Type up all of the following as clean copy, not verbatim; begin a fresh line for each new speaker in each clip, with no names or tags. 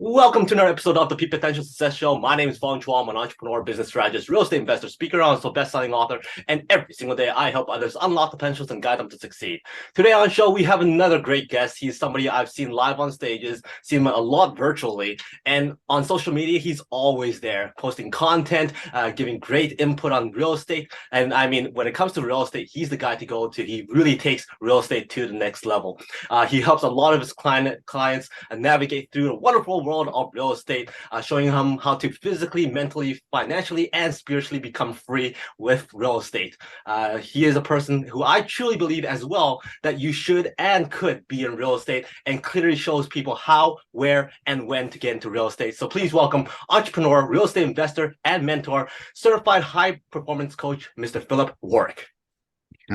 Welcome to another episode of the Peak Potential Success Show. My name is Fong. I'm an entrepreneur, business strategist, real estate investor, speaker, also best-selling author, and every single day I help others unlock potentials and guide them to succeed. Today on the show, we have another great guest. He's somebody I've seen live on stages, seen him a lot virtually, and on social media, he's always there, posting content, giving great input on real estate. And I mean, when it comes to real estate, he's the guy to go to. He really takes real estate to the next level. He helps a lot of his clients navigate through the wonderful world of real estate, showing him how to physically, mentally, financially, and spiritually become free with real estate. He is a person who I truly believe as well that you should and could be in real estate, and clearly shows people how, where, and when to get into real estate. So please welcome entrepreneur, real estate investor, and mentor, certified high performance coach, Mr. Phillip Warrick.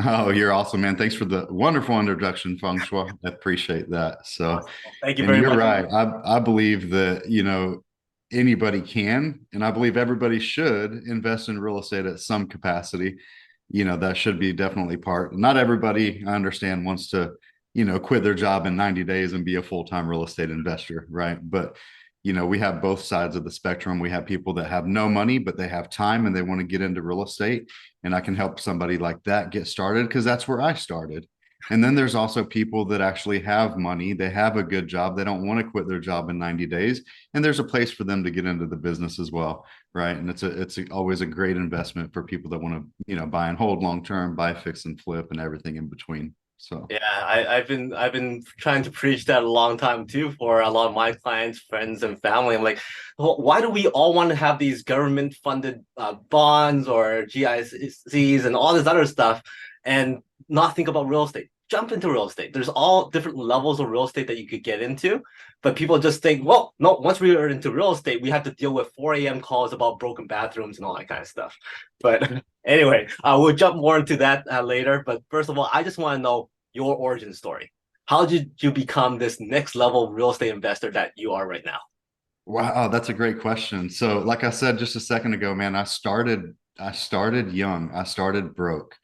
Oh, you're awesome, man. Thanks for the wonderful introduction, Feng Shui. I appreciate that.
Awesome. Thank you
And
very
you're
much.
right. I believe that, anybody can, and I believe everybody should invest in real estate at some capacity. That should be definitely part. Not everybody, I understand, wants to, quit their job in 90 days and be a full-time real estate investor, right? But we have both sides of the spectrum. We have people that have no money, but they have time and they want to get into real estate. And I can help somebody like that get started because that's where I started. And then there's also people that actually have money. They have a good job. They don't want to quit their job in 90 days. And there's a place for them to get into the business as well. Right. And always a great investment for people that want to, buy and hold long term, buy, fix and flip and everything in between. So
Yeah, I've been trying to preach that a long time too for a lot of my clients, friends, and family. I'm like, well, why do we all want to have these government funded bonds or GICs and all this other stuff, and not think about real estate? Jump into real estate. There's all different levels of real estate that you could get into, but people just think, well, no, once we are into real estate, we have to deal with 4 a.m. calls about broken bathrooms and all that kind of stuff. But anyway, we'll jump more into that later. But first of all, I just want to know your origin story. How did you become this next level real estate investor that you are right now?
wow, that's a great question. So, like I said just a second ago, man, I started young. I started broke.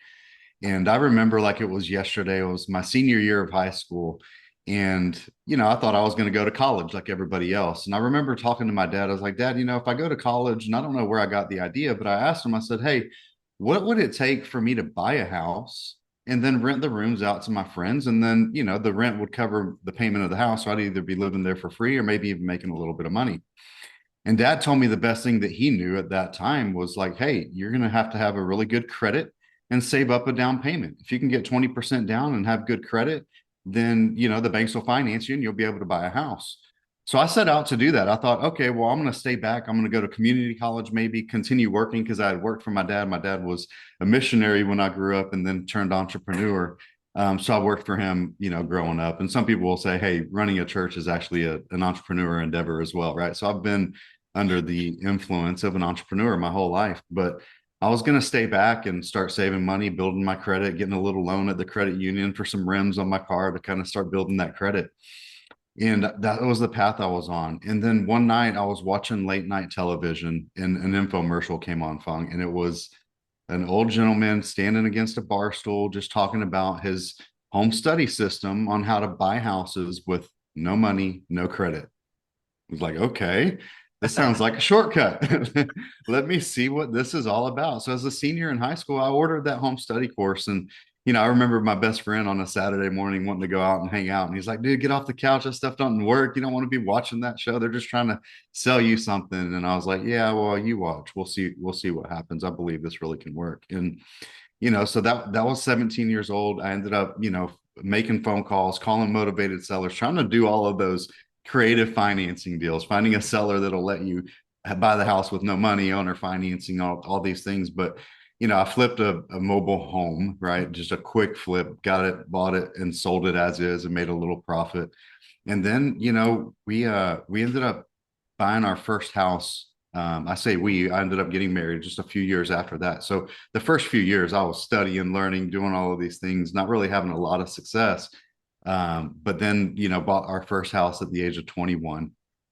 And I remember like it was yesterday. It was my senior year of high school. And, I thought I was going to go to college like everybody else. And I remember talking to my dad. I was like, Dad, if I go to college, and I don't know where I got the idea, but I asked him, I said, hey, what would it take for me to buy a house and then rent the rooms out to my friends? And then, the rent would cover the payment of the house. So I'd either be living there for free or maybe even making a little bit of money. And Dad told me the best thing that he knew at that time was like, hey, you're going to have a really good credit and save up a down payment. If you can get 20% down and have good credit, then, the banks will finance you and you'll be able to buy a house. So I set out to do that. I thought, okay, well, I'm going to stay back. I'm going to go to community college, maybe continue working because I had worked for my dad. My dad was a missionary when I grew up and then turned entrepreneur. So I worked for him, growing up. And some people will say, hey, running a church is actually an entrepreneur endeavor as well, right? So I've been under the influence of an entrepreneur my whole life. But I was going to stay back and start saving money, building my credit, getting a little loan at the credit union for some rims on my car to kind of start building that credit. And that was the path I was on. And then one night I was watching late night television and an infomercial came on, Fung, and it was an old gentleman standing against a bar stool just talking about his home study system on how to buy houses with no money, no credit. I was like, okay, this sounds like a shortcut. Let me see what this is all about. So as a senior in high school, I ordered that home study course. And, I remember my best friend on a Saturday morning wanting to go out and hang out. And he's like, dude, get off the couch. That stuff doesn't work. You don't want to be watching that show. They're just trying to sell you something. And I was like, yeah, well, you watch. We'll see. We'll see what happens. I believe this really can work. And, so that was 17 years old. I ended up, making phone calls, calling motivated sellers, trying to do all of those creative financing deals, finding a seller that'll let you buy the house with no money, owner financing, all these things. But, I flipped a mobile home, right? Just a quick flip, got it, bought it and sold it as is and made a little profit. And then, we ended up buying our first house. I ended up getting married just a few years after that. So the first few years I was studying, learning, doing all of these things, not really having a lot of success. But then, bought our first house at the age of 21.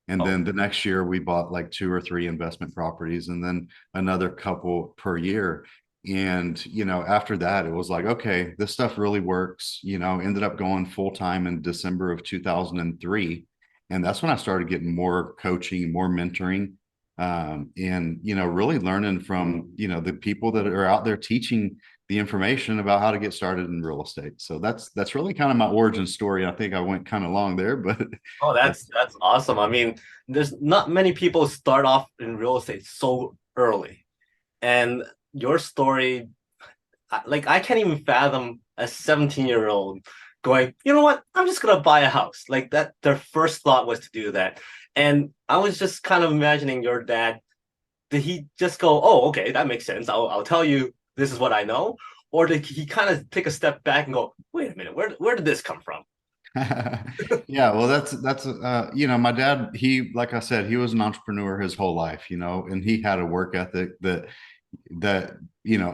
And
Oh,
then the next year we bought like 2 or 3 investment properties and then another couple per year. And, after that, it was like, okay, this stuff really works, ended up going full time in December of 2003. And that's when I started getting more coaching, more mentoring, and, really learning from, the people that are out there teaching the information about how to get started in real estate. So that's really kind of my origin story. I think I went kind of long there, but
Oh, that's awesome. I mean, there's not many people start off in real estate so early. And your story, like I can't even fathom a 17-year-old going, you know what? I'm just gonna buy a house. Like that, their first thought was to do that. And I was just kind of imagining your dad. Did he just go, oh, okay, that makes sense. I'll tell you this is what I know? Or did he kind of take a step back and go, wait a minute, where did this come from?
yeah, well, my dad, like I said, he was an entrepreneur his whole life, and he had a work ethic that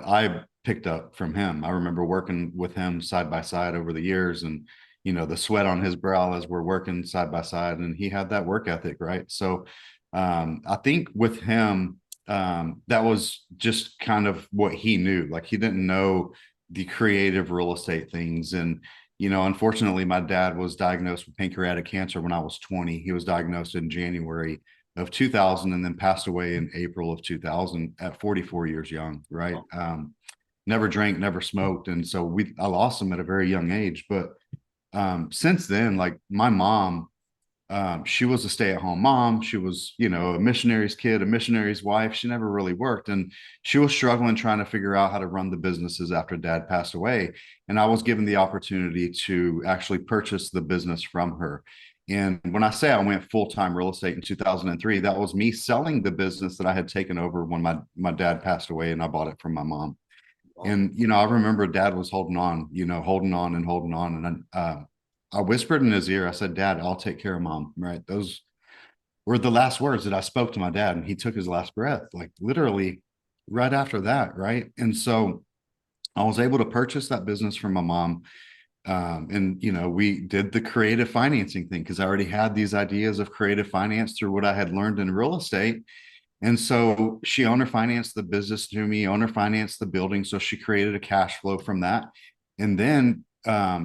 I picked up from him. I remember working with him side by side over the years, and the sweat on his brow as we're working side by side, and he had that work ethic, right? So I think with him, that was just kind of what he knew. Like, he didn't know the creative real estate things. And unfortunately, my dad was diagnosed with pancreatic cancer when I was 20. He was diagnosed in January of 2000 and then passed away in April of 2000 at 44 years young, right? Never drank, never smoked. And so I lost him at a very young age. But since then, like, my mom, she was a stay-at-home mom. She was, a missionary's kid, a missionary's wife. She never really worked. And she was struggling trying to figure out how to run the businesses after dad passed away. And I was given the opportunity to actually purchase the business from her. And when I say I went full-time real estate in 2003, that was me selling the business that I had taken over when my dad passed away, and I bought it from my mom. And, I remember dad was holding on, holding on and holding on. And I whispered in his ear, I said, Dad, I'll take care of mom, right? Those were the last words that I spoke to my dad. And he took his last breath, like literally right after that, right? And so I was able to purchase that business from my mom. And, we did the creative financing thing because I already had these ideas of creative finance through what I had learned in real estate. And so she owner financed the business to me, owner financed the building. So she created a cash flow from that. And then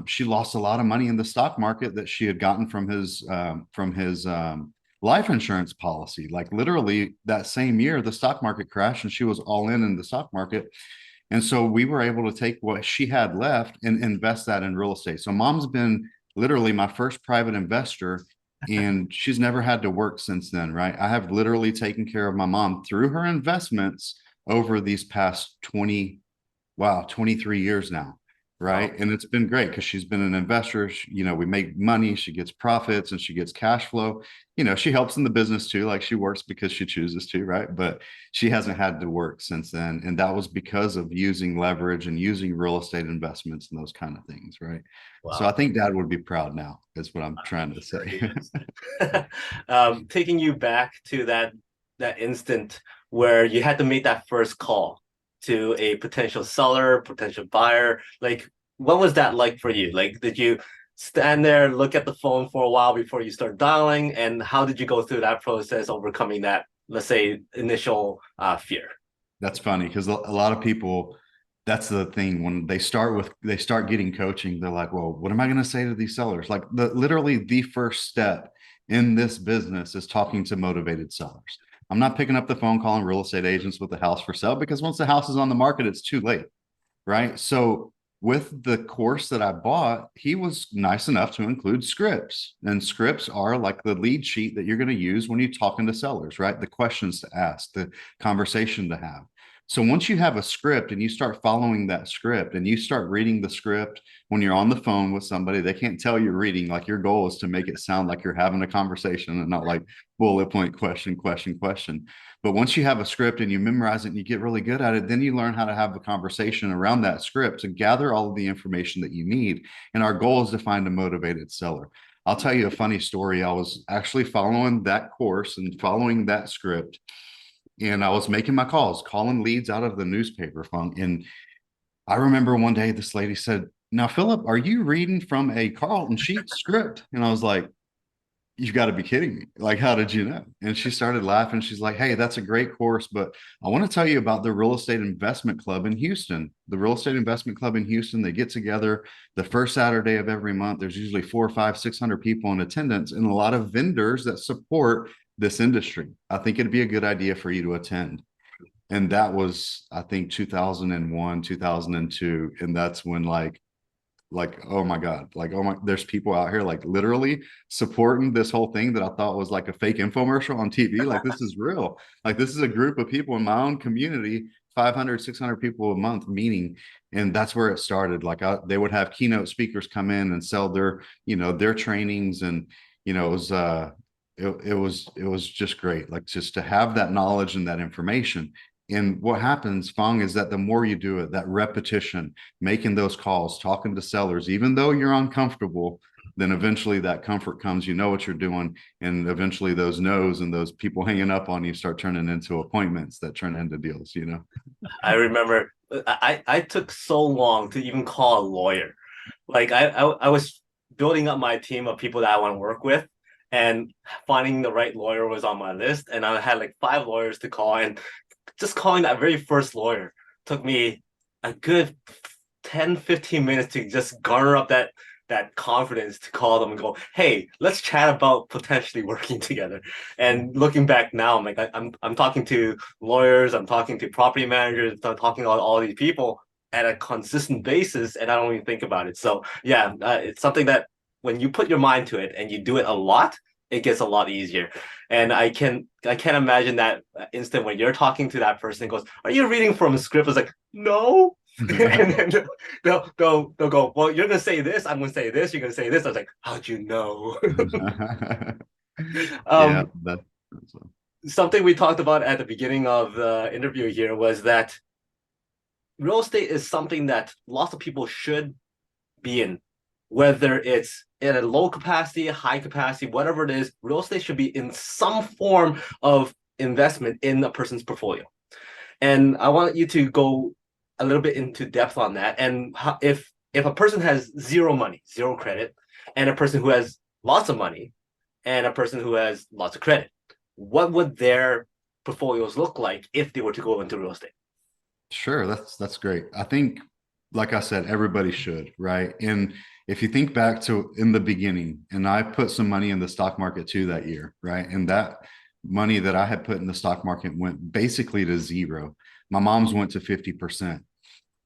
she lost a lot of money in the stock market that she had gotten from his life insurance policy. Like, literally that same year, the stock market crashed and she was all in the stock market. And so we were able to take what she had left and invest that in real estate. So mom's been literally my first private investor, and she's never had to work since then, right? I have literally taken care of my mom through her investments over these past 23 years now, right?
Wow.
And it's been great because she's been an investor. We make money, she gets profits, and she gets cash flow. She helps in the business too. Like, she works because she chooses to, right? But she hasn't had to work since then. And that was because of using leverage and using real estate investments and those kind of things, right? So I
Wow.
think dad would be proud now, is what I'm
I'm
trying to
sure
say.
he is. Taking you back to that instant where you had to make that first call to a potential seller, potential buyer. Like, what was that like for you? Like, did you stand there, look at the phone for a while before you start dialing? And how did you go through that process, overcoming that, let's say, initial fear?
That's funny because a lot of people, that's the thing, when they start getting coaching, they're like, well, what am I going to say to these sellers? Like, literally the first step in this business is talking to motivated sellers. I'm not picking up the phone calling real estate agents with the house for sale, because once the house is on the market, it's too late, right? So with the course that I bought, he was nice enough to include scripts. And scripts are like the lead sheet that you're going to use when you're talking to sellers, right? The questions to ask, the conversation to have. So once you have a script and you start following that script and you start reading the script when you're on the phone with somebody, they can't tell you're reading. Like, your goal is to make it sound like you're having a conversation and not like bullet point, question, question, question. But once you have a script and you memorize it and you get really good at it, then you learn how to have a conversation around that script to gather all of the information that you need. And our goal is to find a motivated seller. I'll tell you a funny story. I was actually following that course and following that script, and I was making my calls, calling leads out of the newspaper phone. And I remember one day this lady said, now, Phillip, are you reading from a Carlton Sheets script? And I was like, you got to be kidding me. Like, how did you know? And she started laughing. She's like, hey, that's a great course, but I want to tell you about the Real Estate Investment Club in Houston. The Real Estate Investment Club in Houston, they get together the first Saturday of every month. There's usually 4, 5, 600 people in attendance and a lot of vendors that support this industry. I think it'd be a good idea for you to attend. And that was, I think, 2001, 2002. And that's when oh my God, like, oh my, there's people out here like literally supporting this whole thing that I thought was like a fake infomercial on TV. Like, this is real. Like, this is a group of people in my own community, 500, 600 people a month meeting. And that's where it started. Like, they would have keynote speakers come in and sell their trainings. And, it was just great. Like, just to have that knowledge and that information. And what happens, Fong, is that the more you do it, that repetition, making those calls, talking to sellers, even though you're uncomfortable, then eventually that comfort comes, you know what you're doing. And eventually those no's and those people hanging up on you start turning into appointments that turn into deals.
I remember I took so long to even call a lawyer. Like I was building up my team of people that I want to work with, and finding the right lawyer was on my list. And I had like 5 lawyers to call, and just calling that very first lawyer took me a good 10, 15 minutes to just garner up that confidence to call them and go, hey, let's chat about potentially working together. And looking back now, I'm like, I'm talking to lawyers, I'm talking to property managers, I'm talking to all these people at a consistent basis, and I don't even think about it. So yeah, it's something that when you put your mind to it and you do it a lot, it gets a lot easier. And I can't imagine that instant when you're talking to that person and goes, are you reading from a script? It's like, no. And then they'll go, well, you're gonna say this, I'm gonna say this, you're gonna say this. I was like, how'd you know?
Yeah,
um Something we talked about at the beginning of the interview here was that real estate is something that lots of people should be in, whether it's in a low capacity, high capacity, whatever it is. Real estate should be in some form of investment in a person's portfolio. And I want you to go a little bit into depth on that. And how, if a person has zero money, zero credit, and a person who has lots of money, and a person who has lots of credit, what would their portfolios look like if they were to go into real estate?
sure. That's great. I think, like I said, everybody should, right? And if you think back to in the beginning, and I put some money in the stock market too that year, right? And that money that I had put in the stock market went basically to zero. My mom's went to 50%.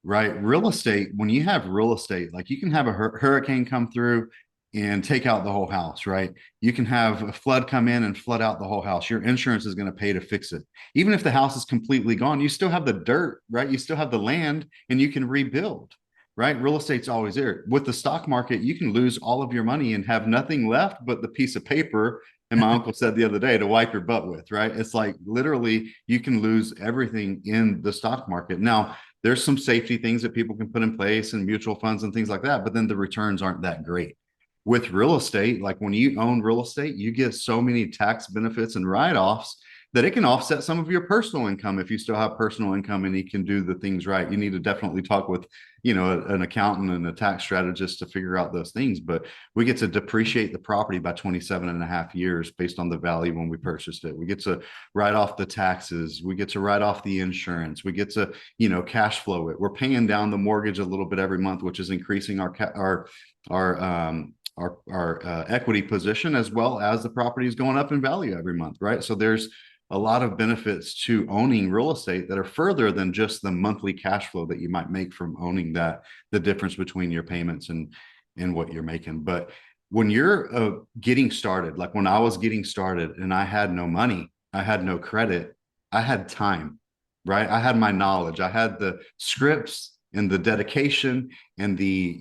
Right. Real estate, when you have real estate, like, you can have a hurricane come through and take out the whole house, right? You can have a flood come in and flood out the whole house. Your insurance is going to pay to fix it. Even if the house is completely gone, you still have the dirt, right? You still have the land and you can rebuild, right? Real estate's always there. With the stock market, you can lose all of your money and have nothing left but the piece of paper. And my uncle said the other day, to wipe your butt with, right? It's like literally you can lose everything in the stock market. Now, there's some safety things that people can put in place and mutual funds and things like that, but then the returns aren't that great. With real estate, like, when you own real estate, you get so many tax benefits and write-offs that it can offset some of your personal income if you still have personal income and you can do the things right. You need to definitely talk with, an accountant and a tax strategist to figure out those things. But we get to depreciate the property by 27 and a half years based on the value when we purchased it. We get to write off the taxes. We get to write off the insurance. We get to, cash flow it. We're paying down the mortgage a little bit every month, which is increasing our equity position, as well as the property is going up in value every month, right? So there's a lot of benefits to owning real estate that are further than just the monthly cash flow that you might make from owning that, the difference between your payments and what you're making. But when you're getting started, like when I was getting started and I had no money, I had no credit, I had time, right? I had my knowledge, I had the scripts and the dedication and the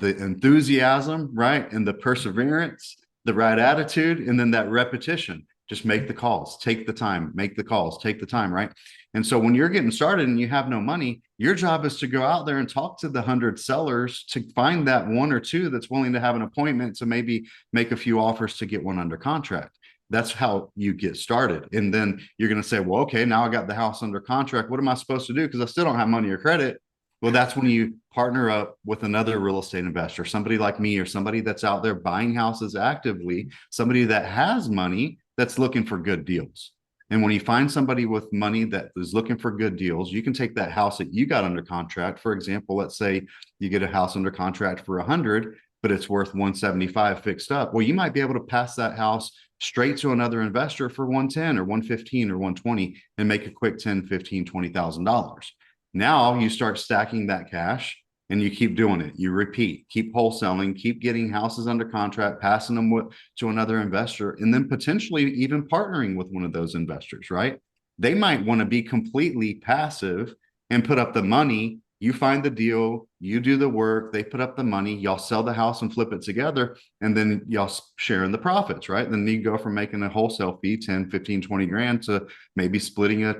enthusiasm, right? And the perseverance, the right attitude, and then that repetition. Just make the calls, take the time, make the calls, take the time, right? And so when you're getting started and you have no money, your job is to go out there and talk to the 100 sellers to find that one or two that's willing to have an appointment to maybe make a few offers to get one under contract. That's how you get started. And then you're going to say, well, okay, now I got the house under contract. What am I supposed to do? Because I still don't have money or credit. Well, that's when you partner up with another real estate investor, somebody like me or somebody that's out there buying houses actively, somebody that has money that's looking for good deals. And when you find somebody with money that is looking for good deals, you can take that house that you got under contract. For example, let's say you get a house under contract for 100, but it's worth 175 fixed up. Well, you might be able to pass that house straight to another investor for 110 or 115 or 120 and make a quick 10, 15, $20,000. Now you start stacking that cash and you keep doing it. You repeat, keep wholesaling, keep getting houses under contract, passing them to another investor, and then potentially even partnering with one of those investors, right? They might want to be completely passive and put up the money. You find the deal, you do the work, they put up the money, y'all sell the house and flip it together, and then y'all share in the profits, right? Then you go from making a wholesale fee, 10, 15, 20 grand to maybe splitting a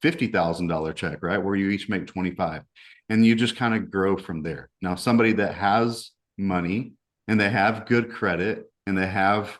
$50,000 check, right? Where you each make 25 and you just kind of grow from there. Now, somebody that has money and they have good credit and they have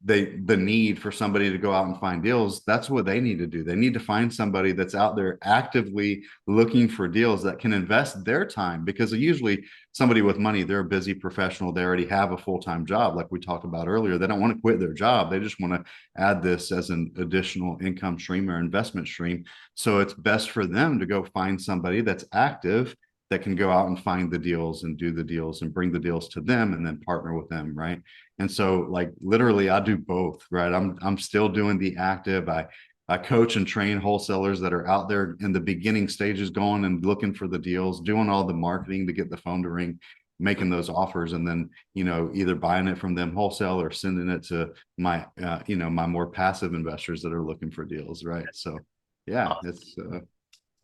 the need for somebody to go out and find deals, that's what they need to do. They need to find somebody that's out there actively looking for deals that can invest their time, because usually somebody with money, they're a busy professional, they already have a full-time job like we talked about earlier. They don't want to quit their job, they just want to add this as an additional income stream or investment stream. So it's best for them to go find somebody that's active, that can go out and find the deals and do the deals and bring the deals to them and then partner with them, right? And so, like, literally I do both, right? I'm still doing the active. I coach and train wholesalers that are out there in the beginning stages, going and looking for the deals, doing all the marketing to get the phone to ring, making those offers, and then, you know, either buying it from them wholesale or sending it to my my more passive investors that are looking for deals, right? So yeah, it's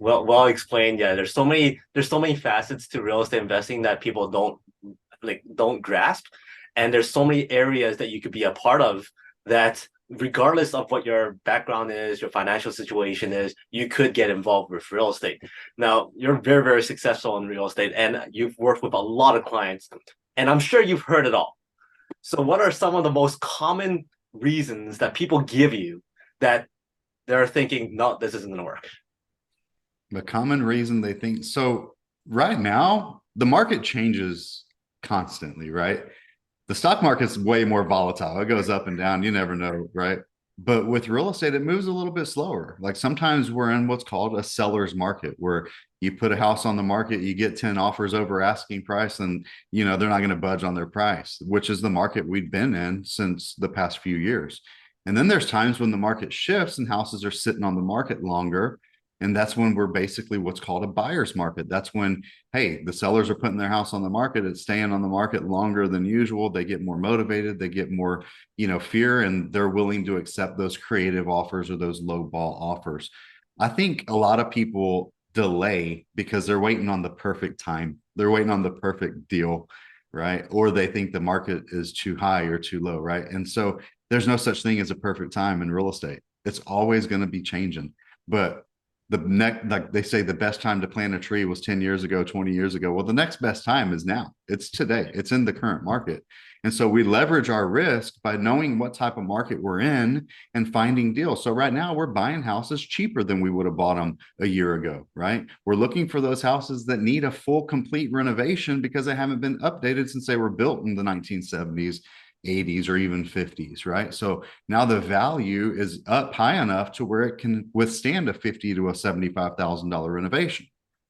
Well explained. Yeah, there's so many facets to real estate investing that people don't grasp, and there's so many areas that you could be a part of that, regardless of what your background is, your financial situation is, you could get involved with real estate. Now, you're very successful in real estate, and you've worked with a lot of clients, and I'm sure you've heard it all. So, what are some of the most common reasons that people give you that they're thinking, no, this isn't going to work?
the common reason they think so. Right now, the market changes constantly, right? The stock market's way more volatile. It goes up and down. You never know, right? But with real estate, it moves a little bit slower. Like sometimes we're in what's called a seller's market, where you put a house on the market, you get 10 offers over asking price, and they're not going to budge on their price, which is the market we've been in since the past few years. And then there's times when the market shifts and houses are sitting on the market longer. And that's when we're basically what's called a buyer's market. That's when, hey, the sellers are putting their house on the market. It's staying on the market longer than usual. They get more motivated. They get more, fear, and they're willing to accept those creative offers or those low ball offers. I think a lot of people delay because they're waiting on the perfect time. They're waiting on the perfect deal, right? Or they think the market is too high or too low, right? And so there's no such thing as a perfect time in real estate. It's always going to be changing. But like they say, the best time to plant a tree was 10 years ago, 20 years ago. Well, the next best time is now. It's today. It's in the current market. And so we leverage our risk by knowing what type of market we're in and finding deals. So right now we're buying houses cheaper than we would have bought them a year ago, right? We're looking for those houses that need a full, complete renovation because they haven't been updated since they were built in the 1970s, 80s, or even 50s, right? So now the value is up high enough to where it can withstand a $50,000 to a $75,000 renovation,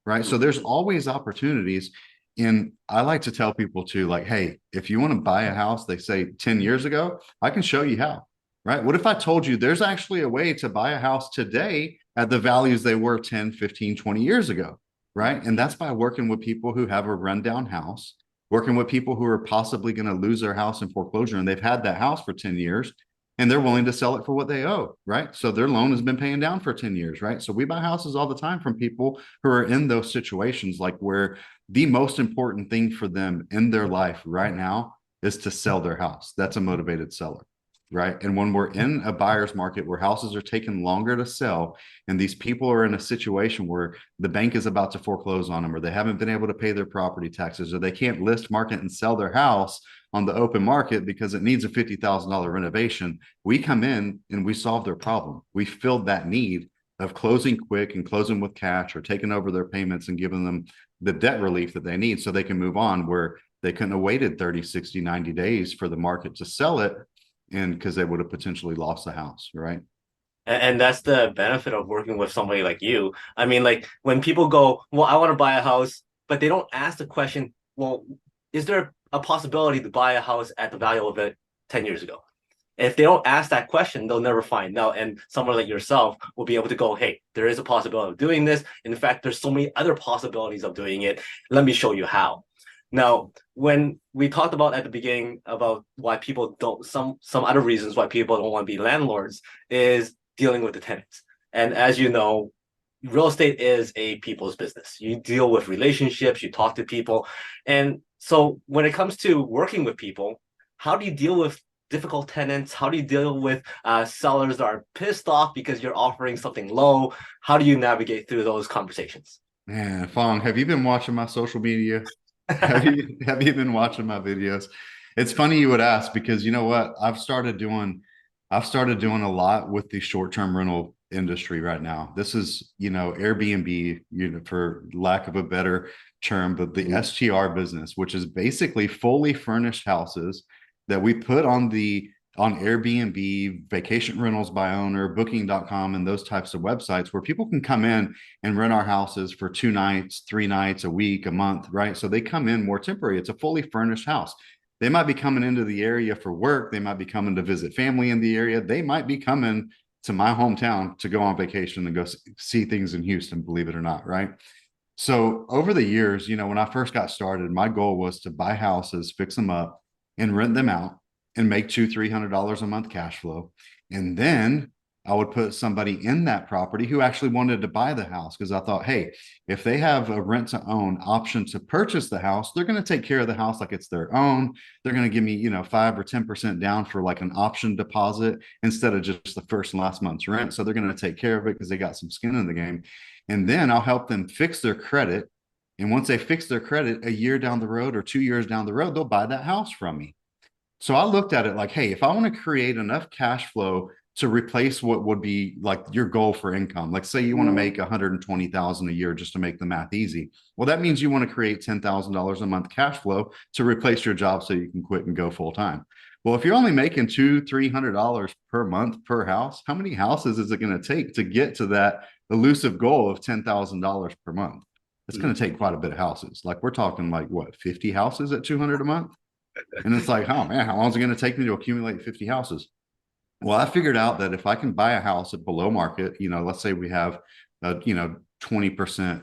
right? So there's always opportunities. And I like to tell people too, like, hey, if you want to buy a house, they say 10 years ago, I can show you how, right? What if I told you there's actually a way to buy a house today at the values they were 10, 15, 20 years ago, right? And that's by working with people who have a rundown house, working with people who are possibly going to lose their house in foreclosure, and they've had that house for 10 years and they're willing to sell it for what they owe, right? So their loan has been paying down for 10 years, right? So we buy houses all the time from people who are in those situations, like where the most important thing for them in their life right now is to sell their house. That's a motivated seller, right? And when we're in a buyer's market where houses are taking longer to sell, and these people are in a situation where the bank is about to foreclose on them, or they haven't been able to pay their property taxes, or they can't list, market, and sell their house on the open market because it needs a $50,000 renovation, we come in and we solve their problem. We filled that need of closing quick and closing with cash, or taking over their payments and giving them the debt relief that they need so they can move on, where they couldn't have waited 30, 60, 90 days for the market to sell it, and because they would have potentially lost the house, right?
And that's the benefit of working with somebody like you. I mean, like when people go, well, I want to buy a house, but they don't ask the question, well, is there a possibility to buy a house at the value of it 10 years ago? If they don't ask that question, they'll never find out. And someone like yourself will be able to go, hey, there is a possibility of doing this. In fact, there's so many other possibilities of doing it. Let me show you how. Now, when we talked about at the beginning about why people don't, some other reasons why people don't want to be landlords is dealing with the tenants. And as you know, real estate is a people's business. You deal with relationships, you talk to people. And so when it comes to working with people, how do you deal with difficult tenants? How do you deal with sellers that are pissed off because you're offering something low? How do you navigate through those conversations?
Man, Fong, have you been watching my social media? Have you been watching my videos? It's funny you would ask, because you know what? I've started doing a lot with the short-term rental industry right now. This is, Airbnb, for lack of a better term, but the STR business, which is basically fully furnished houses that we put on Airbnb, vacation rentals by owner, booking.com, and those types of websites where people can come in and rent our houses for 2 nights, 3 nights, a week, a month, right? So they come in more temporary. It's a fully furnished house. They might be coming into the area for work. They might be coming to visit family in the area. They might be coming to my hometown to go on vacation and go see things in Houston, believe it or not, right? So over the years, when I first got started, my goal was to buy houses, fix them up, and rent them out and make $200-300 a month cash flow. And then I would put somebody in that property who actually wanted to buy the house, because I thought, hey, if they have a rent to own option to purchase the house, they're going to take care of the house like it's their own. They're going to give me, 5 or 10% down for like an option deposit instead of just the first and last month's rent. So they're going to take care of it because they got some skin in the game. And then I'll help them fix their credit. And once they fix their credit, a year down the road or 2 years down the road, they'll buy that house from me. So I looked at it like, hey, if I want to create enough cash flow to replace what would be like your goal for income, like say you want to make 120,000 a year, just to make the math easy. Well, that means you want to create $10,000 a month cash flow to replace your job so you can quit and go full time. Well, if you're only making $200-300 per month per house, how many houses is it going to take to get to that elusive goal of $10,000 per month? It's going to take quite a bit of houses. Like we're talking like what, 50 houses at 200 a month? And it's like, oh man, how long is it going to take me to accumulate 50 houses? Well, I figured out that if I can buy a house at below market, let's say we have a 20%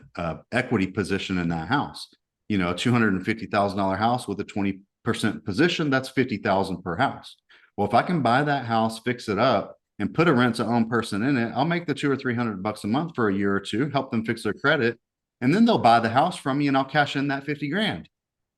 equity position in that house, a $250,000 house with a 20% position, that's 50,000 per house. Well, if I can buy that house, fix it up, and put a rent to own person in it, I'll make the $200 or $300 a month for a year or two, help them fix their credit, and then they'll buy the house from me and I'll cash in that 50 grand.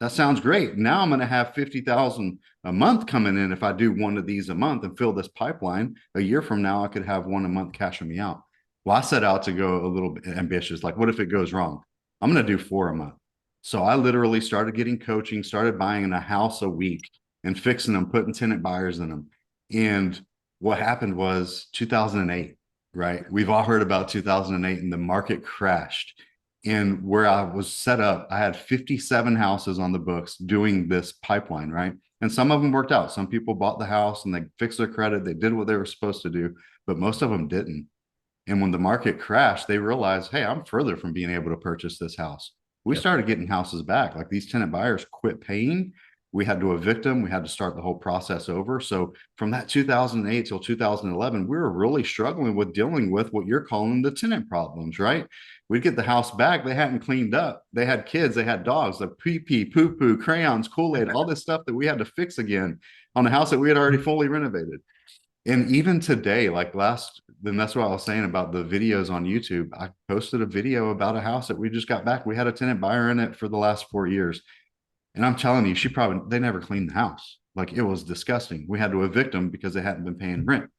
That sounds great. Now I'm going to have 50,000 a month coming in. If I do one of these a month and fill this pipeline, a year from now, I could have one a month cashing me out. Well, I set out to go a little bit ambitious. Like, what if it goes wrong? I'm going to do 4 a month. So I literally started getting coaching, started buying a house a week and fixing them, putting tenant buyers in them. And what happened was 2008, right? We've all heard about 2008 and the market crashed. And where I was set up, I had 57 houses on the books doing this pipeline, right? And some of them worked out. Some people bought the house and they fixed their credit. They did what they were supposed to do, but most of them didn't. And when the market crashed, they realized, hey, I'm further from being able to purchase this house. We started getting houses back. Like these tenant buyers quit paying. We had to evict them. We had to start the whole process over. So from that 2008 till 2011, we were really struggling with dealing with what you're calling the tenant problems, right? We'd get the house back. They hadn't cleaned up. They had kids. They had dogs, like pee-pee, poo-poo, crayons, Kool-Aid, all this stuff that we had to fix again on a house that we had already fully renovated. And even today, then that's what I was saying about the videos on YouTube. I posted a video about a house that we just got back. We had a tenant buyer in it for the last 4 years. And I'm telling you, they never cleaned the house. Like it was disgusting. We had to evict them because they hadn't been paying rent,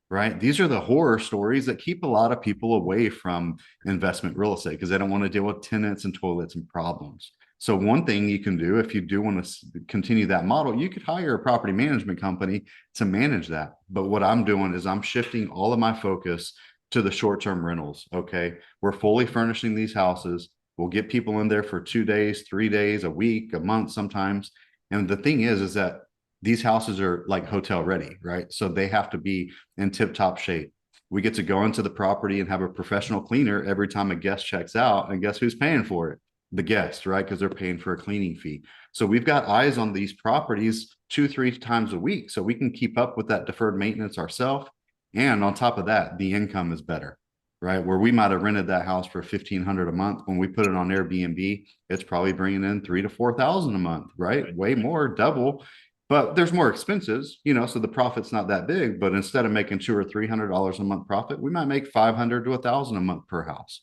right? These are the horror stories that keep a lot of people away from investment real estate because they don't want to deal with tenants and toilets and problems. So one thing you can do if you do want to continue that model, you could hire a property management company to manage that. But what I'm doing is I'm shifting all of my focus to the short-term rentals. Okay. We're fully furnishing these houses. We'll get people in there for 2 days, 3 days, a week, a month sometimes. And the thing is that these houses are like hotel ready, right? So they have to be in tip top shape. We get to go into the property and have a professional cleaner every time a guest checks out. And guess who's paying for it? The guest, right? Because they're paying for a cleaning fee. So we've got eyes on these properties 2-3 times a week. So we can keep up with that deferred maintenance ourselves. And on top of that, the income is better, right? Where we might have rented that house for $1,500 a month. When we put it on Airbnb, it's probably bringing in $3,000 to $4,000 a month, right? Way more, double. But there's more expenses, so the profit's not that big. But instead of making $200 or $300 a month profit, we might make $500 to $1,000 a month per house,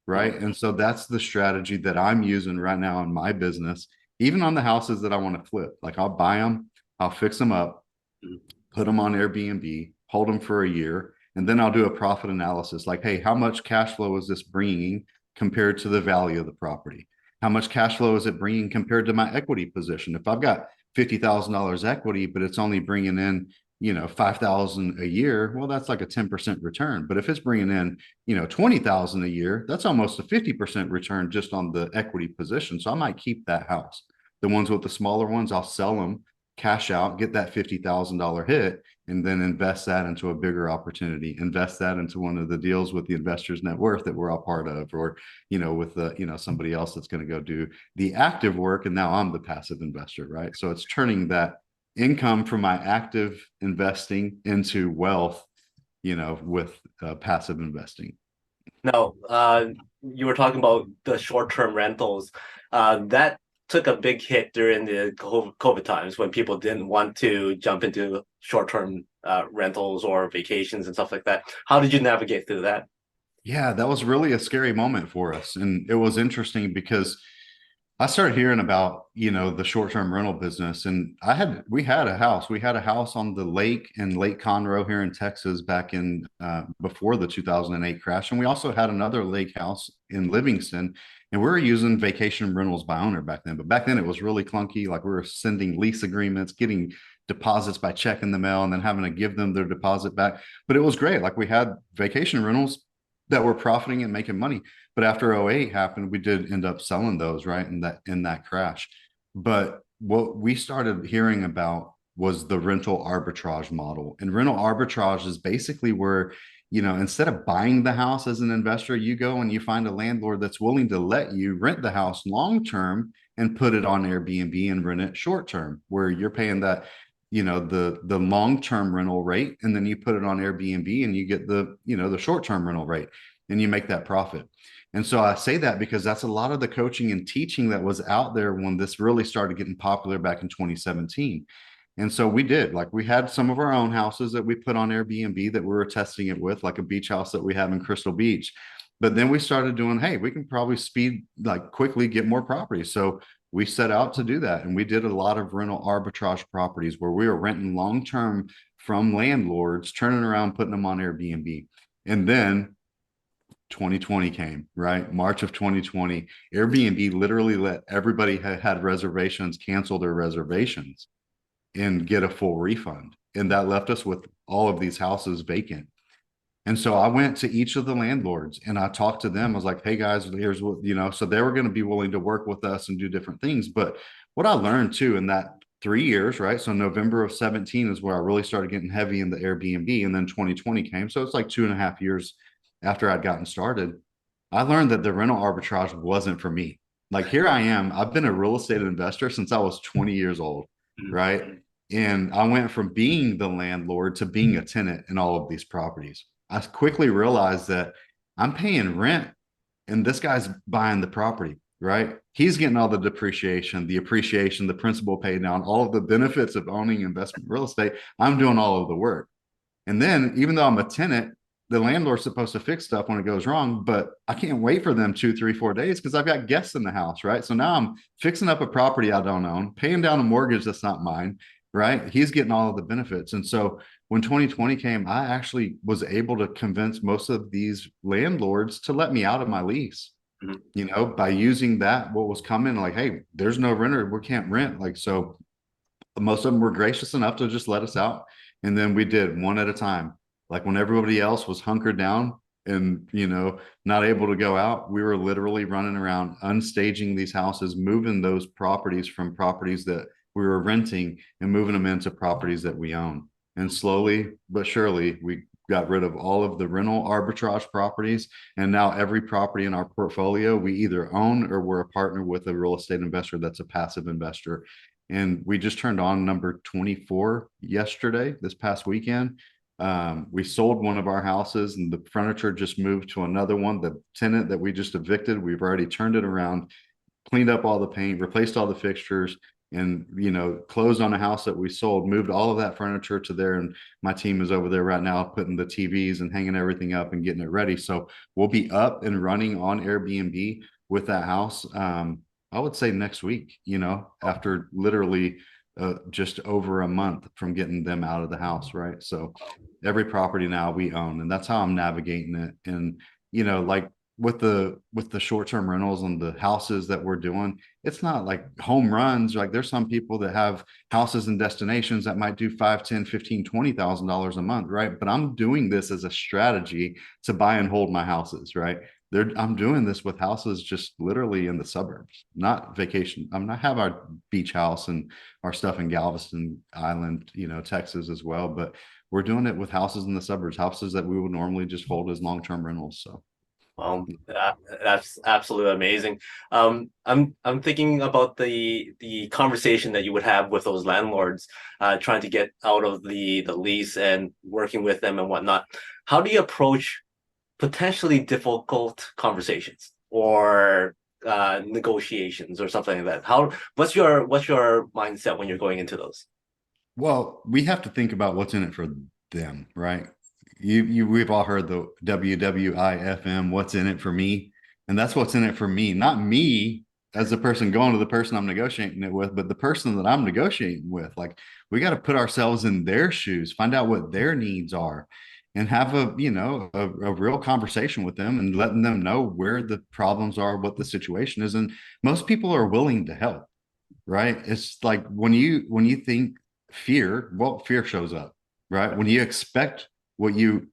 right? And so that's the strategy that I'm using right now in my business, even on the houses that I want to flip. Like I'll buy them, I'll fix them up, put them on Airbnb, hold them for a year, and then I'll do a profit analysis. Like, hey, how much cash flow is this bringing compared to the value of the property? How much cash flow is it bringing compared to my equity position? If I've got $50,000 equity, but it's only bringing in, $5,000 a year, well, that's like a 10% return. But if it's bringing in, $20,000 a year, that's almost a 50% return just on the equity position. So I might keep that house. The ones with the smaller ones, I'll sell them, cash out, get that $50,000 hit, and then invest that into a bigger opportunity, invest that into one of the deals with the investors net worth that we're all part of, or, with the, somebody else that's going to go do the active work. And now I'm the passive investor, right? So it's turning that income from my active investing into wealth, with passive investing.
Now, you were talking about the short-term rentals. That took a big hit during the COVID times when people didn't want to jump into short-term rentals or vacations and stuff like that. How did you navigate through that?
Yeah, that was really a scary moment for us. And it was interesting because I started hearing about, the short-term rental business, and we had a house on the lake in Lake Conroe here in Texas back in before the 2008 crash. And we also had another lake house in Livingston, and we were using vacation rentals by owner back then. But back then it was really clunky. Like we were sending lease agreements, getting deposits by check in the mail, and then having to give them their deposit back. But it was great. Like we had vacation rentals that were profiting and making money. But after '08 happened, we did end up selling those, right, in that crash. But what we started hearing about was the rental arbitrage model. And rental arbitrage is basically where, instead of buying the house as an investor, you go and you find a landlord that's willing to let you rent the house long term and put it on Airbnb and rent it short term, where you're paying that, the long-term rental rate, and then you put it on Airbnb and you get the short-term rental rate, and you make that profit. And so I say that because that's a lot of the coaching and teaching that was out there when this really started getting popular back in 2017. And so we had some of our own houses that we put on Airbnb that we were testing it with, like a beach house that we have in Crystal Beach. But then we started doing, hey, we can probably quickly get more properties. So we set out to do that. And we did a lot of rental arbitrage properties where we were renting long-term from landlords, turning around, putting them on Airbnb. And then 2020 came, right? March of 2020, Airbnb literally let everybody had reservations cancel their reservations and get a full refund. And that left us with all of these houses vacant. And so I went to each of the landlords and I talked to them. I was like, hey guys, here's what, so they were going to be willing to work with us and do different things. But what I learned too in that 3 years, right? So November of 17 is where I really started getting heavy in the Airbnb. And then 2020 came. So it's like 2.5 years after I'd gotten started. I learned that the rental arbitrage wasn't for me. Like here I am, I've been a real estate investor since I was 20 years old, right? And I went from being the landlord to being a tenant in all of these properties. I quickly realized that I'm paying rent and this guy's buying the property, right? He's getting all the depreciation, the appreciation, the principal paid down, all of the benefits of owning investment real estate. I'm doing all of the work. And then even though I'm a tenant, the landlord's supposed to fix stuff when it goes wrong, but I can't wait for them 2, 3, 4 days because I've got guests in the house, right? So now I'm fixing up a property I don't own, paying down a mortgage that's not mine, right? He's getting all of the benefits. And so when 2020 came, I actually was able to convince most of these landlords to let me out of my lease, by using that, what was coming, like, hey, there's no renter, we can't rent. Like, so most of them were gracious enough to just let us out. And then we did one at a time. Like when everybody else was hunkered down, and, not able to go out. We were literally running around unstaging these houses, moving those properties from properties that we were renting and moving them into properties that we own. And slowly but surely, we got rid of all of the rental arbitrage properties. And now every property in our portfolio, we either own or we're a partner with a real estate investor that's a passive investor. And we just turned on number 24 yesterday, this past weekend. We sold one of our houses and the furniture just moved to another one. The tenant that we just evicted, we've already turned it around, cleaned up all the paint, replaced all the fixtures, and closed on a house that we sold, moved all of that furniture to there. And my team is over there right now putting the TVs and hanging everything up and getting it ready. So we'll be up and running on Airbnb with that house. I would say next week, after literally just over a month from getting them out of the house, right? So every property now we own, and that's how I'm navigating it. And like with the short-term rentals and the houses that we're doing, it's not like home runs. Like there's some people that have houses and destinations that might do 5, 10, 15, $20,000 a month, right? But I'm doing this as a strategy to buy and hold my houses, right? I'm doing this with houses just literally in the suburbs, not vacation. I'm not have our beach house and our stuff in Galveston Island, Texas as well, but we're doing it with houses in the suburbs, houses that we would normally just hold as long-term rentals. So
that's absolutely amazing. I'm thinking about the conversation that you would have with those landlords, trying to get out of the lease and working with them and whatnot. How do you approach potentially difficult conversations or negotiations or something like that? What's your mindset when you're going into those?
Well, we have to think about what's in it for them, right? We've all heard the WWIFM, what's in it for me? And that's what's in it for me, not me as the person going to the person I'm negotiating it with, but the person that I'm negotiating with. Like we got to put ourselves in their shoes, find out what their needs are, and have a real conversation with them and letting them know where the problems are, what the situation is. And most people are willing to help, right? It's like when you think fear, well, fear shows up, right? When you expect what you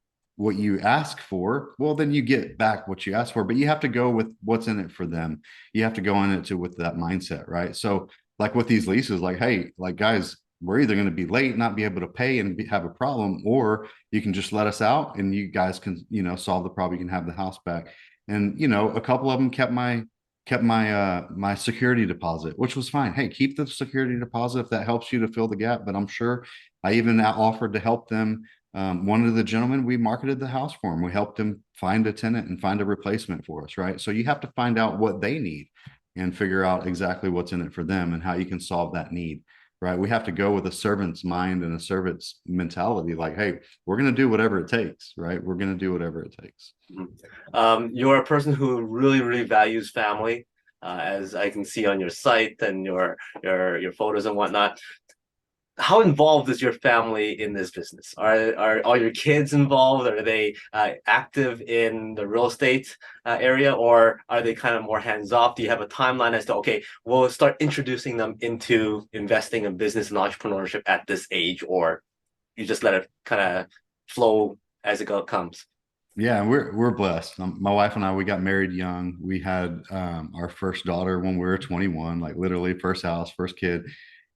ask for, well, then you get back what you ask for, but you have to go with what's in it for them. You have to go in it with that mindset, right? So like with these leases, like, hey, like guys, we're either going to be late, not be able to pay and have a problem, or you can just let us out and you guys can, solve the problem. You can have the house back. And, a couple of them kept my security deposit, which was fine. Hey, keep the security deposit if that helps you to fill the gap. But I'm sure I even offered to help them. One of the gentlemen, we marketed the house for him. We helped him find a tenant and find a replacement for us, right? So you have to find out what they need and figure out exactly what's in it for them and how you can solve that need, right? We have to go with a servant's mind and a servant's mentality. Like, hey, we're going to do whatever it takes, right? We're going to do whatever it takes.
You're a person who really, really values family, as I can see on your site and your photos and whatnot. How involved is your family in this business? Are all your kids involved? Are they active in the real estate area, or are they kind of more hands off? Do you have a timeline as to, okay, we'll start introducing them into investing in business and entrepreneurship at this age, or you just let it kind of flow as it comes?
Yeah, we're blessed. My wife and I, we got married young. We had our first daughter when we were 21, like literally first house, first kid.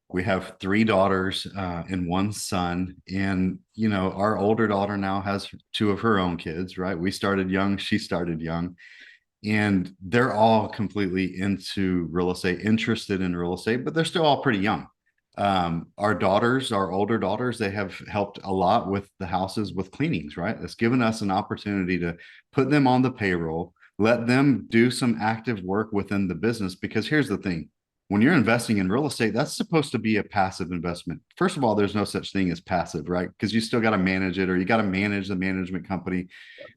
We have 3 daughters and 1 son. And, our older daughter now has 2 of her own kids, right? We started young, she started young. And they're all completely into real estate, interested in real estate, but they're still all pretty young. Our older daughters, they have helped a lot with the houses with cleanings, right? It's given us an opportunity to put them on the payroll, let them do some active work within the business. Because here's the thing, when you're investing in real estate, that's supposed to be a passive investment. First of all, there's no such thing as passive, right? Because you still got to manage it, or you got to manage the management company.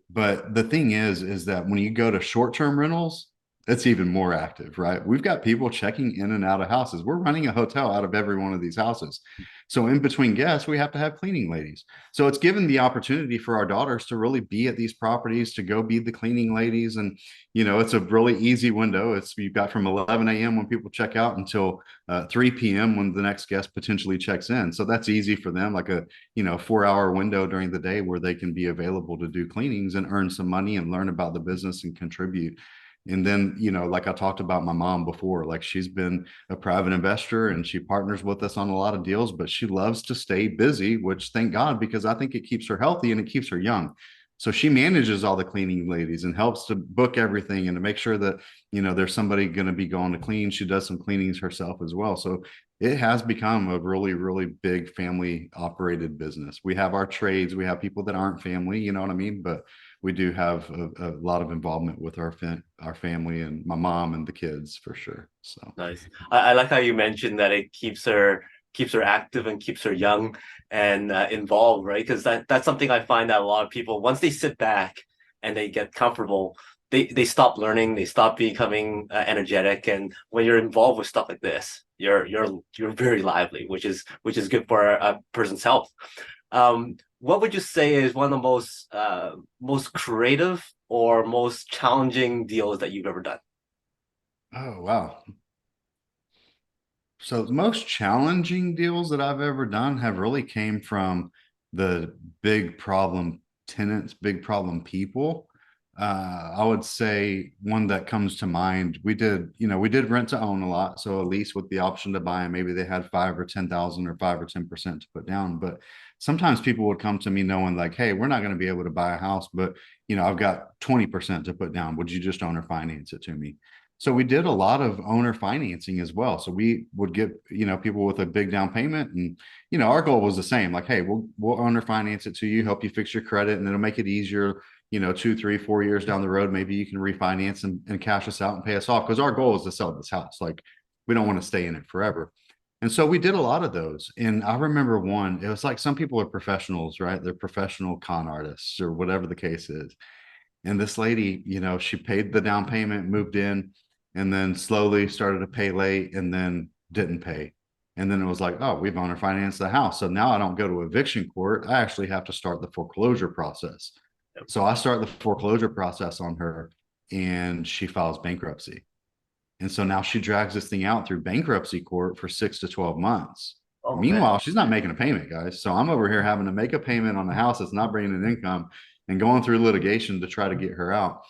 But the thing is that when you go to short-term rentals, it's even more active, right? We've got people checking in and out of houses. We're running a hotel out of every one of these houses. So in between guests, we have to have cleaning ladies. So it's given the opportunity for our daughters to really be at these properties, to go be the cleaning ladies. And, it's a really easy window. You've got from 11 a.m. when people check out until 3 p.m. when the next guest potentially checks in. So that's easy for them, like a, 4-hour window during the day where they can be available to do cleanings and earn some money and learn about the business and contribute. And then, like I talked about my mom before, like she's been a private investor and she partners with us on a lot of deals, but she loves to stay busy, which thank God, because I think it keeps her healthy and it keeps her young. So she manages all the cleaning ladies and helps to book everything and to make sure that, there's somebody going to be going to clean. She does some cleanings herself as well. So it has become a really, really big family operated business. We have our trades. We have people that aren't family, you know what I mean? But we do have a lot of involvement with our family and my mom and the kids for sure. So
Nice. I like how you mentioned that it keeps her active and keeps her young and involved, right? Because that's something I find that a lot of people, once they sit back and they get comfortable, they stop learning, they stop becoming energetic. And when you're involved with stuff like this, you're very lively, which is good for a person's health. What would you say is one of the most creative or most challenging deals that you've ever done?
oh wow. So the most challenging deals that I've ever done have really came from the big problem tenants, big problem people. I would say one that comes to mind, we did rent to own a lot. So a lease with the option to buy, and maybe they had 5 or 10,000 or 5 or 10% to put down. But sometimes people would come to me knowing like, hey, we're not going to be able to buy a house, but I've got 20% to put down. Would you just owner finance it to me? So we did a lot of owner financing as well. So we would get, people with a big down payment, and, our goal was the same. Like, hey, we'll owner finance it to you, help you fix your credit, and it'll make it easier. 2, 3, 4 years down the road, maybe you can refinance and cash us out and pay us off. Because our goal is to sell this house. Like, we don't want to stay in it forever. And so we did a lot of those. And I remember one, it was like some people are professionals, right? They're professional con artists or whatever the case is. And this lady, she paid the down payment, moved in, and then slowly started to pay late and then didn't pay. And then it was like, oh, we've owner financed the house. So now I don't go to eviction court. I actually have to start the foreclosure process. So I start the foreclosure process on her and she files bankruptcy. And so now she drags this thing out through bankruptcy court for 6 to 12 months.
Oh man.
Meanwhile, she's not making a payment, guys. So I'm over here having to make a payment on the house that's not bringing in income and going through litigation to try to get her out.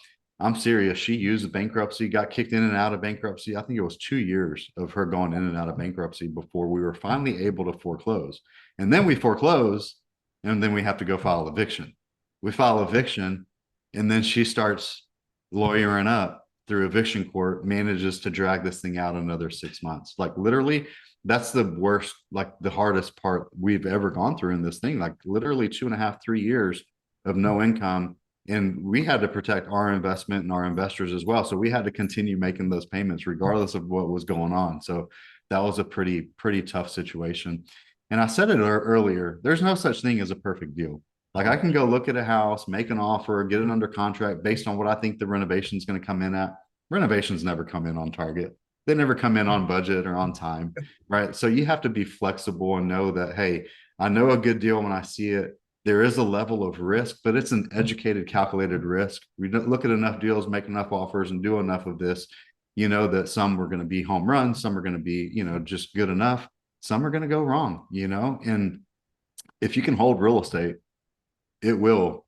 I'm serious. She used bankruptcy, got kicked in and out of bankruptcy. I think it was 2 years of her going in and out of bankruptcy before we were finally able to foreclose. And then we foreclose, and then we have to go file eviction. We file eviction, and then she starts lawyering up through eviction court, manages to drag this thing out another 6 months. Like literally, that's the worst, like the hardest part we've ever gone through in this thing. Like literally 2.5, 3 years of no income. And we had to protect our investment and our investors as well. So we had to continue making those payments regardless of what was going on. So that was a pretty tough situation. And I said it earlier, there's no such thing as a perfect deal. Like I can go look at a house, make an offer, get it under contract based on what I think the renovation is going to come in at. Renovations never come in on target. They never come in on budget or on time, right? So you have to be flexible and know that, hey, I know a good deal when I see it. There is a level of risk, but it's an educated, calculated risk. We look at enough deals, make enough offers, and do enough of this, that some are going to be home runs, some are going to be, just good enough. Some are going to go wrong, and if you can hold real estate, it will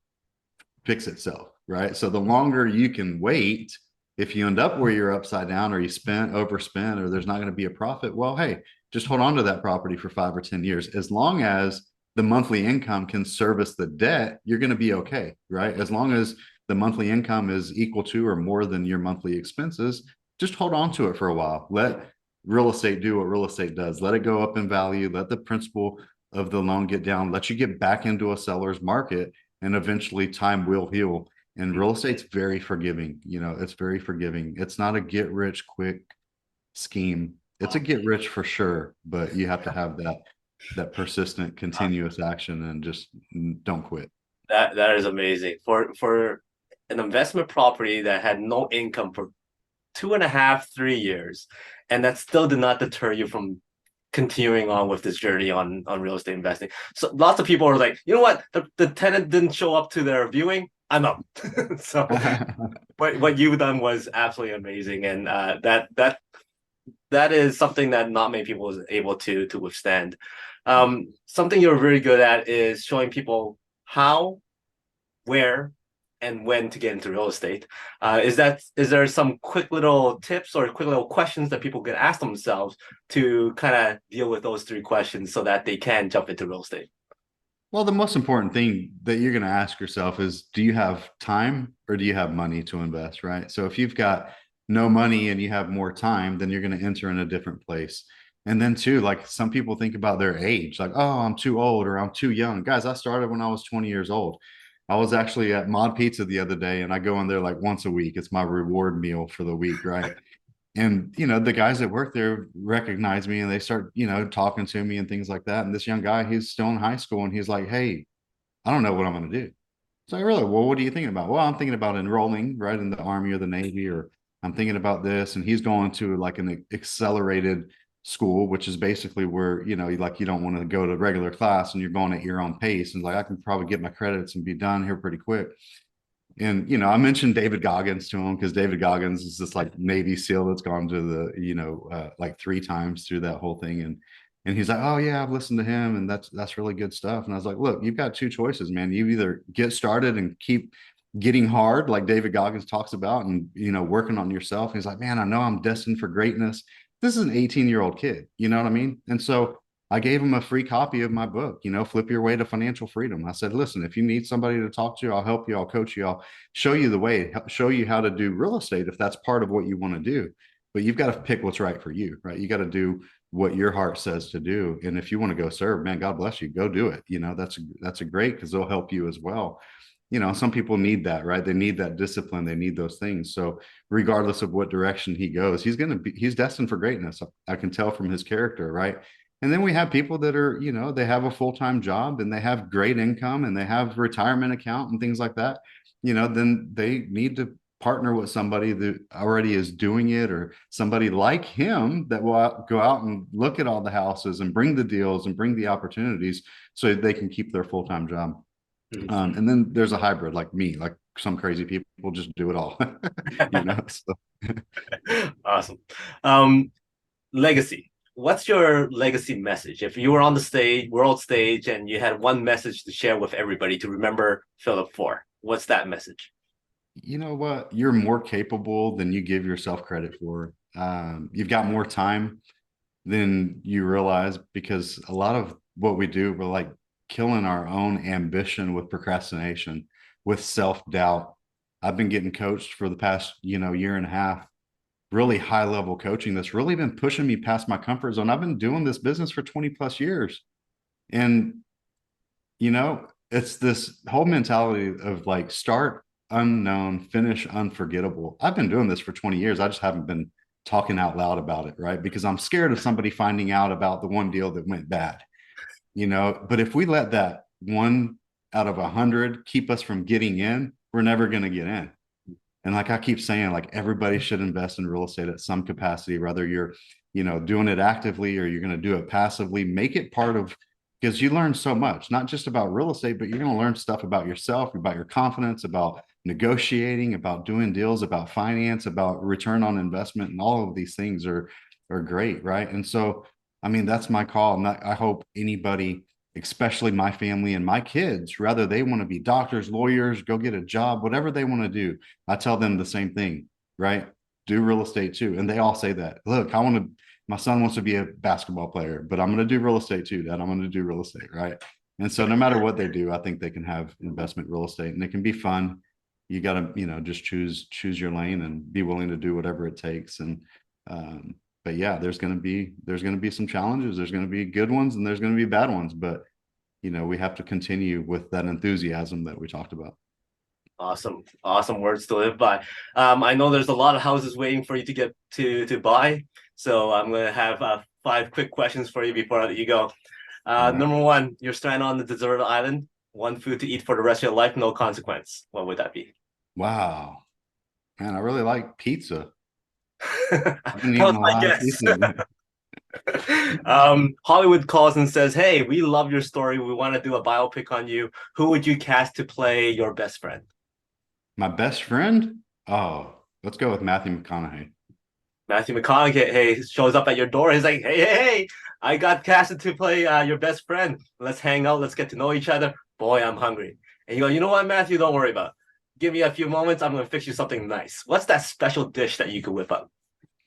fix itself, right? So the longer you can wait, if you end up where you're upside down or you overspent, or there's not going to be a profit, well, hey, just hold on to that property for 5 or 10 years. As long as the monthly income can service the debt, you're going to be okay, right? As long as the monthly income is equal to or more than your monthly expenses, just hold on to it for a while. Let real estate do what real estate does. Let it go up in value. Let the principal of the loan get down. Let you get back into a seller's market, and eventually time will heal. And real estate's very forgiving. It's very forgiving. It's not a get rich quick scheme. It's a get rich for sure, but you have to have that persistent, continuous action and just don't quit.
That is amazing. For an investment property that had no income for 2.5, 3 years, and that still did not deter you from continuing on with this journey on real estate investing. So lots of people are like, you know what, the tenant didn't show up to their viewing, I'm out. So what you've done was absolutely amazing, and that is something that not many people is able to withstand. Something you're very good at is showing people how, where, and when to get into real estate. Is there some quick little tips or quick little questions that people can ask themselves to kind of deal with those three questions so that they can jump into real estate?
Well, the most important thing that you're going to ask yourself is, do you have time or do you have money to invest, right? So if you've got no money and you have more time, then you're going to enter in a different place. And then too, like some people think about their age, like, oh, I'm too old or I'm too young. Guys, I started when I was 20 years old. I was actually at Mod Pizza the other day and I go in there like once a week. It's my reward meal for the week, right? And the guys that work there recognize me and they start talking to me and things like that. And this young guy, he's still in high school and he's like, hey, I don't know what I'm going to do. So I really, well, what are you thinking about? Well, I'm thinking about enrolling right in the Army or the Navy, or I'm thinking about this. And he's going to like an accelerated school, which is basically where like you don't want to go to regular class and you're going at your own pace, and like I can probably get my credits and be done here pretty quick. And I mentioned David Goggins to him because David Goggins is this like Navy SEAL that's gone to the like 3 times through that whole thing, and he's like, oh yeah, I've listened to him, and that's really good stuff. And I was like, look, you've got two choices, man. You either get started and keep getting hard, like David Goggins talks about, and working on yourself. And he's like, man, I know I'm destined for greatness. This is an 18-year-old kid, you know what I mean? And so I gave him a free copy of my book, Flip Your Way to Financial Freedom. I said, listen, if you need somebody to talk to, I'll help you, I'll coach you, I'll show you the way, show you how to do real estate if that's part of what you want to do. But you've got to pick what's right for you, right? You got to do what your heart says to do. And if you want to go serve, man, God bless you, go do it. That's a great, because they'll help you as well. Some people need that, right? They need that discipline. They need those things. So regardless of what direction he goes, he's destined for greatness. I can tell from his character, right? And then we have people that are, they have a full-time job and they have great income and they have retirement account and things like that. Then they need to partner with somebody that already is doing it, or somebody like him that will go out and look at all the houses and bring the deals and bring the opportunities so they can keep their full-time job. And then there's a hybrid like me, like some crazy people just do it all. So.
Awesome. Legacy. What's your legacy message? If you were on the stage, world stage, and you had one message to share with everybody to remember Phillip for, what's that message?
You know what? You're more capable than you give yourself credit for. You've got more time than you realize, because a lot of what we do, we're like killing our own ambition with procrastination, with self-doubt. I've been getting coached for the past, year and a half, really high level coaching that's really been pushing me past my comfort zone. I've been doing this business for 20 plus years. And, it's this whole mentality of like start unknown, finish unforgettable. I've been doing this for 20 years. I just haven't been talking out loud about it, right? Because I'm scared of somebody finding out about the one deal that went bad, but if we let that 1 out of 100 keep us from getting in, we're never going to get in. And like I keep saying, like everybody should invest in real estate at some capacity, whether you're, doing it actively or you're going to do it passively. Make it part of, because you learn so much, not just about real estate, but you're going to learn stuff about yourself, about your confidence, about negotiating, about doing deals, about finance, about return on investment. And all of these things are great, right? And so, I mean, that's my call. And I hope anybody, especially my family and my kids, rather they want to be doctors, lawyers, go get a job, whatever they want to do, I tell them the same thing, right? Do real estate too. And they all say that. Look, my son wants to be a basketball player, but I'm going to do real estate too, Dad. I'm going to do real estate, right? And so no matter what they do, I think they can have investment real estate, and it can be fun. You got to, just choose your lane and be willing to do whatever it takes. And, but yeah, there's going to be some challenges. There's going to be good ones and there's going to be bad ones, but we have to continue with that enthusiasm that we talked about.
Awesome words to live by. I know there's a lot of houses waiting for you to get to buy, so I'm gonna have 5 quick questions for you before I let you go.
Right.
Number one, you're stranded on the deserted island. One food to eat for the rest of your life, no consequence. What would that be?
Wow, man, I really like pizza. I haven't
That was
eaten a
my
lot of
guess.
seafood.
Hollywood calls and says, "Hey, we love your story. We want to do a biopic on you. Who would you cast to play your best friend?"
My best friend? Oh, let's go with Matthew McConaughey.
Matthew McConaughey, hey, shows up at your door. He's like, "Hey, I got casted to play your best friend. Let's hang out. Let's get to know each other. Boy, I'm hungry." And you go, "You know what, Matthew? Don't worry about it. Give me a few moments. I'm gonna fix you something nice. What's that special dish that you could whip up?"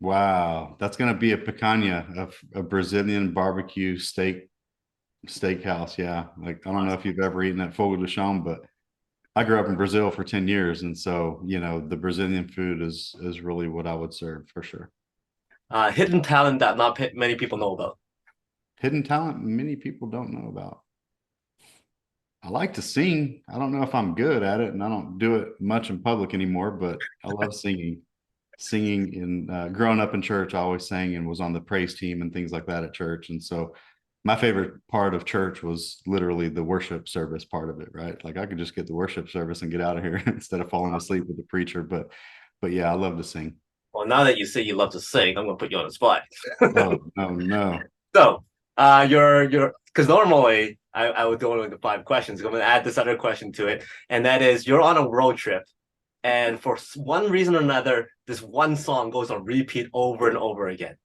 Wow, that's gonna be a picanha, a Brazilian barbecue steakhouse. Yeah, like I don't know if you've ever eaten at Fogo de Chão, but I grew up in Brazil for 10 years, and so the Brazilian food is really what I would serve for sure.
Hidden talent that not many people know about.
Hidden talent many people don't know about. I like to sing. I don't know if I'm good at it, and I don't do it much in public anymore, but I love singing. Singing in growing up in church, I always sang and was on the praise team and things like that at church. And so my favorite part of church was literally the worship service part of it, right? Like I could just get the worship service and get out of here instead of falling asleep with the preacher. But yeah, I love to sing.
Well, now that you say you love to sing, I'm gonna put you on the spot.
Oh no, no.
So, you're because normally I would go with the five questions. I'm gonna add this other question to it, and that is you're on a road trip, and for one reason or another, this one song goes on repeat over and over again.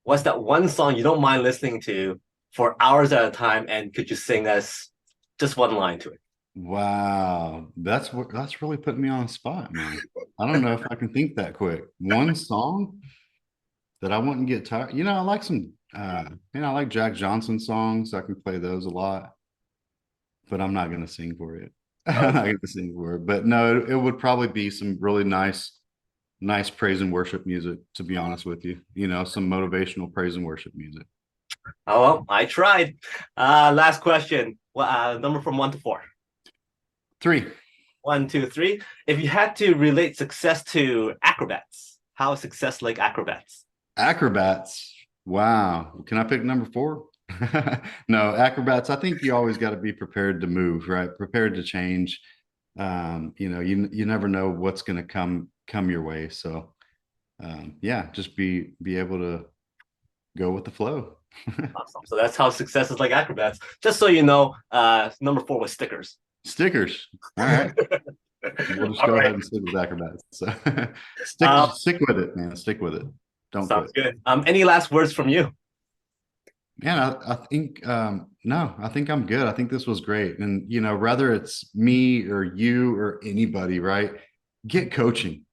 What's that one song you don't mind listening to for hours at a time, and could you sing us just one line to it?
Wow. That's really putting me on the spot, man. I don't know if I can think that quick. One song that I wouldn't get tired. I like some I like Jack Johnson songs. I can play those a lot, but I'm not gonna sing for it. I'm not gonna sing for it. But no, it would probably be some really nice praise and worship music, to be honest with you. Some motivational praise and worship music.
Oh well, I tried. Last question. Well, number from 1 to 4.
3.
1, 2, 3. If you had to relate success to acrobats, how is success like acrobats?
Acrobats. Wow. Can I pick number 4? No, acrobats. I think you always got to be prepared to move, right? Prepared to change. You never know what's going to come your way. So, yeah, just be able to go with the flow.
Awesome. So that's how success is like acrobats. Just so you know, number 4 was stickers.
Stickers. All right. We'll just
All
go
right.
ahead and stick with acrobats. So stick
Um,
stick with it, man. Stick with it. Don't
Sounds
quit.
good. Any last words from you?
Man, I think no, I think I'm good. I think this was great. And whether it's me or you or anybody, right? Get coaching,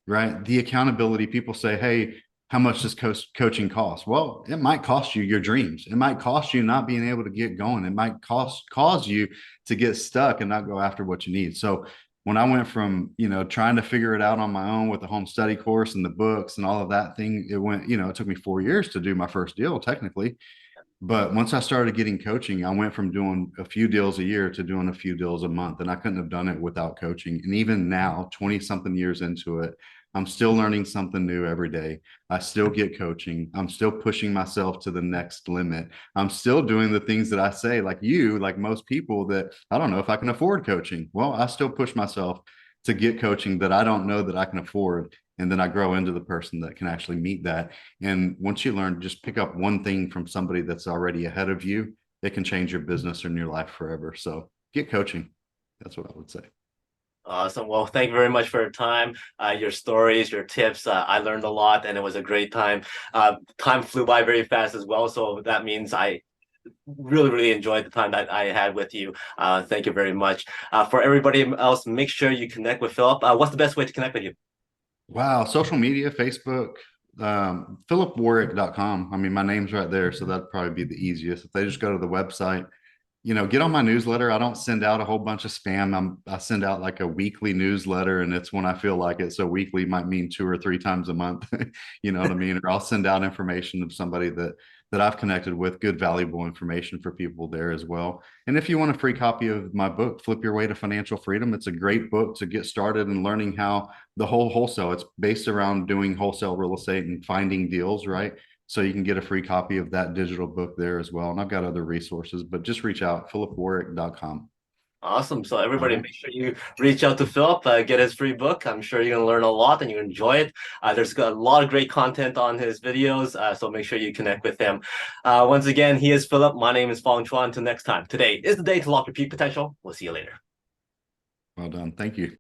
right? The accountability. People say, hey, how much does coaching cost? Well, it might cost you your dreams. It might cost you not being able to get going. It might cause you to get stuck and not go after what you need. So when I went from, trying to figure it out on my own with the home study course and the books and all of that thing, it took me 4 years to do my first deal technically. But once I started getting coaching, I went from doing a few deals a year to doing a few deals a month. And I couldn't have done it without coaching. And even now, 20 something years into it, I'm still learning something new every day. I still get coaching. I'm still pushing myself to the next limit. I'm still doing the things that I say, like most people, that I don't know if I can afford coaching. Well, I still push myself to get coaching that I don't know that I can afford. And then I grow into the person that can actually meet that. And once you learn, just pick up one thing from somebody that's already ahead of you, it can change your business and your life forever. So get coaching. That's what I would say.
Awesome. Well, thank you very much for your time, your stories, your tips. I learned a lot, and it was a great time. Time flew by very fast as well, so that means I really, really enjoyed the time that I had with you. Thank you very much. For everybody else, make sure you connect with Philip. What's the best way to connect with you?
Wow. Social media, Facebook, phillipwarrick.com. I mean, my name's right there. So that'd probably be the easiest. If they just go to the website, get on my newsletter. I don't send out a whole bunch of spam. I send out like a weekly newsletter, and it's when I feel like it. So weekly might mean 2 or 3 times a month. You know what I mean? Or I'll send out information of somebody that I've connected with, good, valuable information for people there as well. And if you want a free copy of my book, Flip Your Way to Financial Freedom, it's a great book to get started in learning how the whole wholesale, it's based around doing wholesale real estate and finding deals, right? So you can get a free copy of that digital book there as well. And I've got other resources, but just reach out, phillipwarrick.com.
Awesome. So
All
everybody,
right.
make sure you reach out to Philip, get his free book. I'm sure you're gonna learn a lot and you enjoy it. There's got a lot of great content on his videos, so make sure you connect with him. Once again, he is Philip. My name is Fong Chuan. Until next time. Today is the day to lock your peak potential. We'll see you later.
Well done. Thank you.